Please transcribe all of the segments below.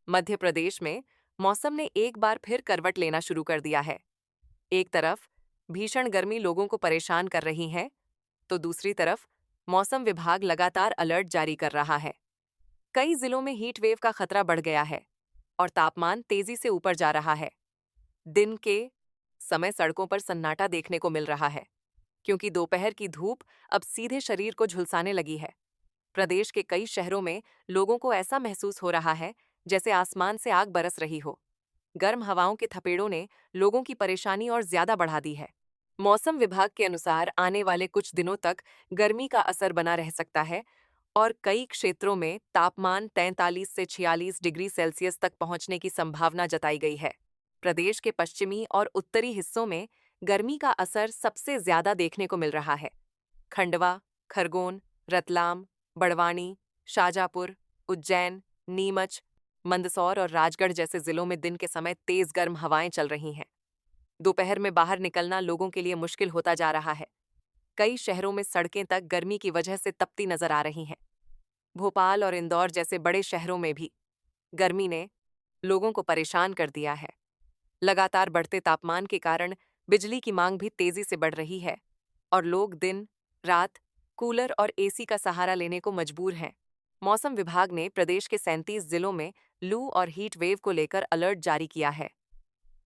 मध्य प्रदेश में मौसम ने एक बार फिर करवट लेना शुरू कर दिया है। एक तरफ भीषण गर्मी लोगों को परेशान कर रही है, तो दूसरी तरफ मौसम विभाग लगातार अलर्ट जारी कर रहा है। कई जिलों में हीट वेव का खतरा बढ़ गया है और तापमान तेजी से ऊपर जा रहा है। दिन के समय सड़कों पर सन्नाटा देखने को मिल रहा है, क्योंकि दोपहर की धूप अब सीधे शरीर को झुलसाने लगी है। प्रदेश के कई शहरों में लोगों को ऐसा महसूस हो रहा है जैसे आसमान से आग बरस रही हो। गर्म हवाओं के थपेड़ों ने लोगों की परेशानी और ज्यादा बढ़ा दी है। मौसम विभाग के अनुसार आने वाले कुछ दिनों तक गर्मी का असर बना रह सकता है और कई क्षेत्रों में तापमान 43 से 46 डिग्री सेल्सियस तक पहुंचने की संभावना जताई गई है। प्रदेश के पश्चिमी और उत्तरी हिस्सों में गर्मी का असर सबसे ज्यादा देखने को मिल रहा है। खंडवा, खरगोन, रतलाम, बड़वानी, शाजापुर, उज्जैन, नीमच, मंदसौर और राजगढ़ जैसे जिलों में दिन के समय तेज गर्म हवाएं चल रही हैं। दोपहर में बाहर निकलना लोगों के लिए मुश्किल होता जा रहा है। कई शहरों में सड़कें तक गर्मी की वजह से तपती नजर आ रही हैं। भोपाल और इंदौर जैसे बड़े शहरों में भी गर्मी ने लोगों को परेशान कर दिया है। लगातार बढ़ते तापमान के कारण बिजली की मांग भी तेजी से बढ़ रही है और लोग दिन रात कूलर और एसी का सहारा लेने को मजबूर हैं। मौसम विभाग ने प्रदेश के 37 जिलों में लू और हीट वेव को लेकर अलर्ट जारी किया है।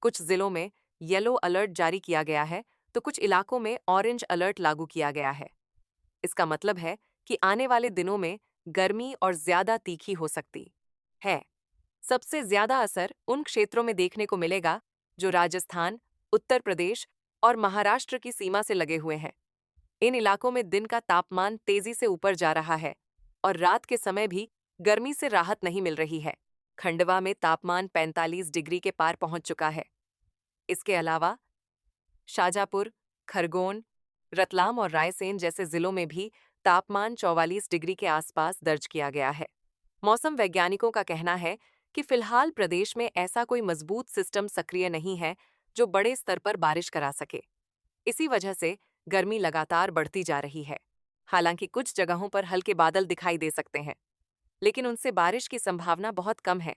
कुछ जिलों में येलो अलर्ट जारी किया गया है, तो कुछ इलाकों में ऑरेंज अलर्ट लागू किया गया है। इसका मतलब है कि आने वाले दिनों में गर्मी और ज्यादा तीखी हो सकती है। सबसे ज्यादा असर उन क्षेत्रों में देखने को मिलेगा जो राजस्थान, उत्तर प्रदेश और महाराष्ट्र की सीमा से लगे हुए हैं। इन इलाकों में दिन का तापमान तेजी से ऊपर जा रहा है और रात के समय भी गर्मी से राहत नहीं मिल रही है। खंडवा में तापमान 45 डिग्री के पार पहुंच चुका है। इसके अलावा शाजापुर, खरगोन, रतलाम और रायसेन जैसे जिलों में भी तापमान 44 डिग्री के आसपास दर्ज किया गया है। मौसम वैज्ञानिकों का कहना है कि फिलहाल प्रदेश में ऐसा कोई मजबूत सिस्टम सक्रिय नहीं है जो बड़े स्तर पर बारिश करा सके। इसी वजह से गर्मी लगातार बढ़ती जा रही है। हालांकि कुछ जगहों पर हल्के बादल दिखाई दे सकते हैं, लेकिन उनसे बारिश की संभावना बहुत कम है।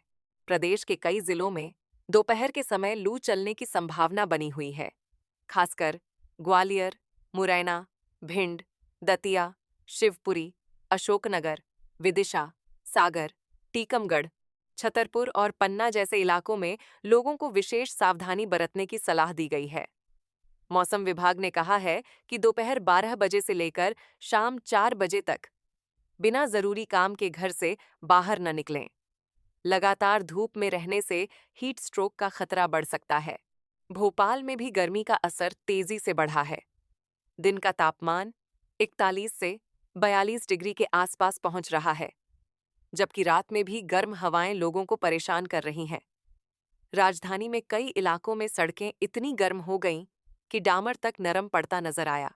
प्रदेश के कई जिलों में दोपहर के समय लू चलने की संभावना बनी हुई है। खासकर ग्वालियर, मुरैना, भिंड, दतिया, शिवपुरी, अशोकनगर, विदिशा, सागर, टीकमगढ़, छतरपुर और पन्ना जैसे इलाकों में लोगों को विशेष सावधानी बरतने की सलाह दी गई है। मौसम विभाग ने कहा है कि दोपहर 12 बजे से लेकर शाम 4 बजे तक बिना जरूरी काम के घर से बाहर न निकलें। लगातार धूप में रहने से हीट स्ट्रोक का खतरा बढ़ सकता है। भोपाल में भी गर्मी का असर तेजी से बढ़ा है। दिन का तापमान 41 से 42 डिग्री के आसपास पहुंच रहा है, जबकि रात में भी गर्म हवाएं लोगों को परेशान कर रही हैं। राजधानी में कई इलाकों में सड़कें इतनी गर्म हो गईं कि डामर तक नरम पड़ता नजर आया।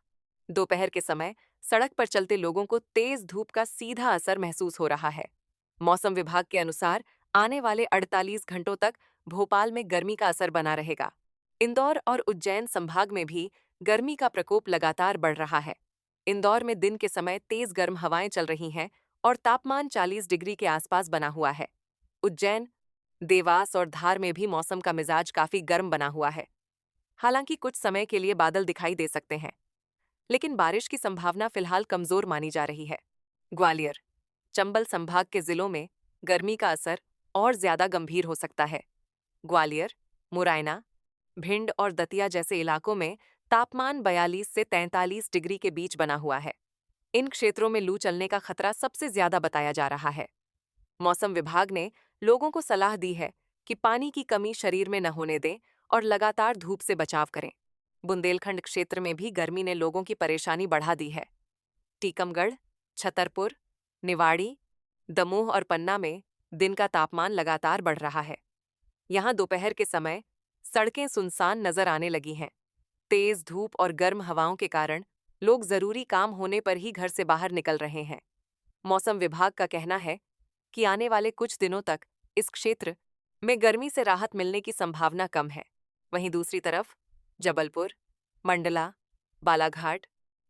दोपहर के समय सड़क पर चलते लोगों को तेज धूप का सीधा असर महसूस हो रहा है। मौसम विभाग के अनुसार आने वाले 48 घंटों तक भोपाल में गर्मी का असर बना रहेगा। इंदौर और उज्जैन संभाग में भी गर्मी का प्रकोप लगातार बढ़ रहा है। इंदौर में दिन के समय तेज गर्म हवाएं चल रही हैं और तापमान 40 डिग्री के आसपास बना हुआ है। उज्जैन, देवास और धार में भी मौसम का मिजाज काफी गर्म बना हुआ है। हालांकि कुछ समय के लिए बादल दिखाई दे सकते हैं, लेकिन बारिश की संभावना फिलहाल कमजोर मानी जा रही है। ग्वालियर, चंबल संभाग के जिलों में गर्मी का असर और ज्यादा गंभीर हो सकता है। ग्वालियर, मुरैना, भिंड और दतिया जैसे इलाकों में तापमान 42 से 43 डिग्री के बीच बना हुआ है। इन क्षेत्रों में लू चलने का खतरा सबसे ज्यादा बताया जा रहा है। मौसम विभाग ने लोगों को सलाह दी है कि पानी की कमी शरीर में न होने दें और लगातार धूप से बचाव करें। बुंदेलखंड क्षेत्र में भी गर्मी ने लोगों की परेशानी बढ़ा दी है। टीकमगढ़, छतरपुर, निवाड़ी, दमोह और पन्ना में दिन का तापमान लगातार बढ़ रहा है। यहाँ दोपहर के समय सड़कें सुनसान नजर आने लगी हैं। तेज धूप और गर्म हवाओं के कारण लोग जरूरी काम होने पर ही घर से बाहर निकल रहे हैं। मौसम विभाग का कहना है कि आने वाले कुछ दिनों तक इस क्षेत्र में गर्मी से राहत मिलने की संभावना कम है। वहीं दूसरी तरफ जबलपुर, मंडला, बालाघाट,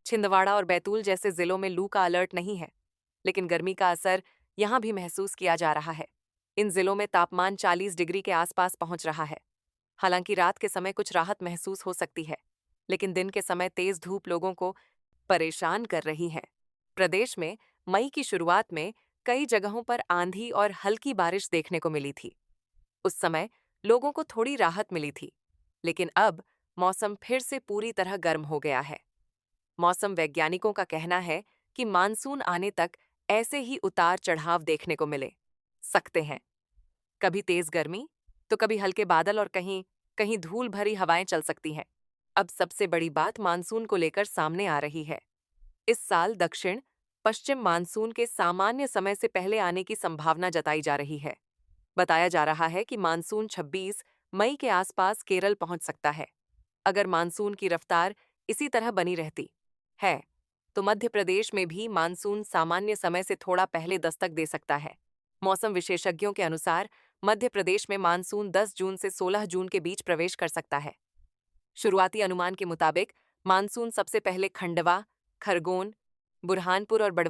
छिंदवाड़ा और बैतूल जैसे जिलों में लू का अलर्ट नहीं है, लेकिन गर्मी का असर यहां भी महसूस किया जा रहा है। इन जिलों में तापमान 40 डिग्री के आसपास पहुंच रहा है। हालांकि रात के समय कुछ राहत महसूस हो सकती है, लेकिन दिन के समय तेज धूप लोगों को परेशान कर रही है। प्रदेश में मई की शुरुआत में कई जगहों पर आंधी और हल्की बारिश देखने को मिली थी। उस समय लोगों को थोड़ी राहत मिली थी, लेकिन अब मौसम फिर से पूरी तरह गर्म हो गया है। मौसम वैज्ञानिकों का कहना है कि मानसून आने तक ऐसे ही उतार चढ़ाव देखने को मिले सकते हैं। कभी तेज गर्मी, तो कभी हल्के बादल और कहीं कहीं धूल भरी हवाएं चल सकती हैं। अब सबसे बड़ी बात मानसून को लेकर सामने आ रही है। इस साल दक्षिण पश्चिम मानसून के सामान्य समय से पहले आने की संभावना जताई जा रही है। बताया जा रहा है कि मानसून 26 मई के आसपास केरल पहुंच सकता है। अगर मानसून की रफ्तार इसी तरह बनी रहती है, तो मध्य प्रदेश में भी मानसून सामान्य समय से थोड़ा पहले दस्तक दे सकता है। मौसम विशेषज्ञों के अनुसार मध्य प्रदेश में मानसून 10 जून से 16 जून के बीच प्रवेश कर सकता है। शुरुआती अनुमान के मुताबिक मानसून सबसे पहले खंडवा, खरगोन, बुरहानपुर और बड़वानी